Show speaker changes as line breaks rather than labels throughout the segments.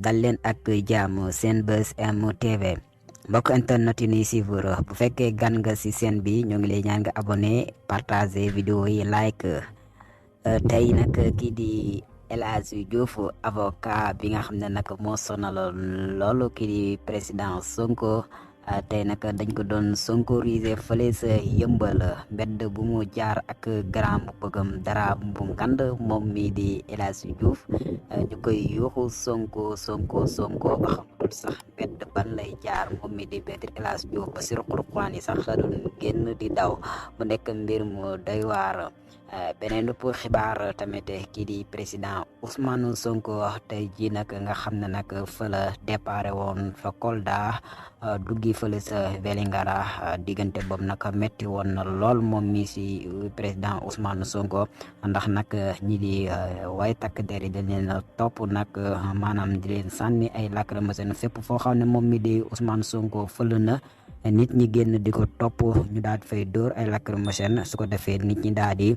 dal leen ak jàmm Senbuzz M TV mbokk internet yi ñuy suivre bu fekkee gan nga ci chaîne bi ñoo ngi lay ñaan nga abonné partager vidéo yi like tey nag kii di El Hadji Diouf avocat bi nga xam ne nag moo sonaloon loolu kii di président Sonko tey nag dañ ko doon sonkorisé fële sa yëmbal mbedd bu mu jaar ak gram bëggam dara bu ngand moom mi di El Hadji Diouf ñu koy yuuxu Sonko ba xamatul sax mbedd ban lay jaar moom mi di Maître El Hadji Diouf ba si ruq-ruqaan yi sax la doon génn di daw mu nekk mbir mu doy waar. beneen pour xibaar tamit kii di président Ousmane Sonko tey jii nag nga xam ne nag fa la départ woon fa Kolda duggi fële sa Vélingara diggante boobu nag metti woon na lool moom mi si président Ousmane Sonko ndax nag ñi di way takk der yi dañ leen topp nag maanaam di leen sànni ay lacrymogène fépp foo xam ne moom mi di Ousmane Sonko fël na nit ñi génn di ko topp ñu daal di fay dóor ay lacrymogène su ko defee nit ñi daal di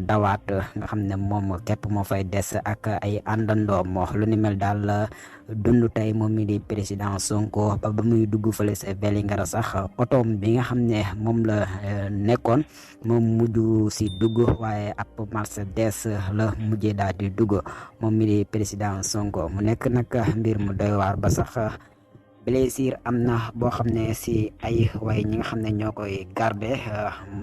dawaat nga xam ne moom képp moo fay des ak ay àndandoom lu ni mel daal dund tey moom mi di président Sonko ba muy dugg fële sa Vélingara sax otoom bi nga xam ne moom la nekkoon moom mujj si dugg waaye ab Mercedes la mujjee daal di dugg moom mi di président Sonko mu nekk nag mbir mu doy waar ba sax blessure am na boo xam ne si ay way ñi nga xam ne ñoo koy garder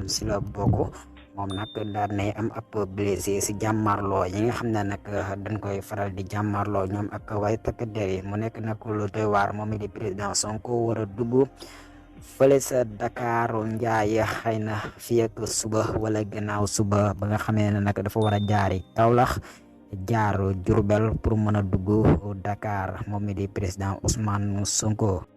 si la bokk moom nag daal nay am ab blessure si jàmmarloo yi nga xam ne nag dañ koy faral di jàmmarloo ñoom ak way takk der yi mu nekk nag lu doy waar moom mi di président Sonko war a dugg fële sa Dakar Njaay xëy na fii ak suba wala gannaaw suba ba nga xamee ne nag dafa war a jaari Kaolack jaar Diourbel pour mën a dugg Dakar moom mi di président Ousmane Sonko.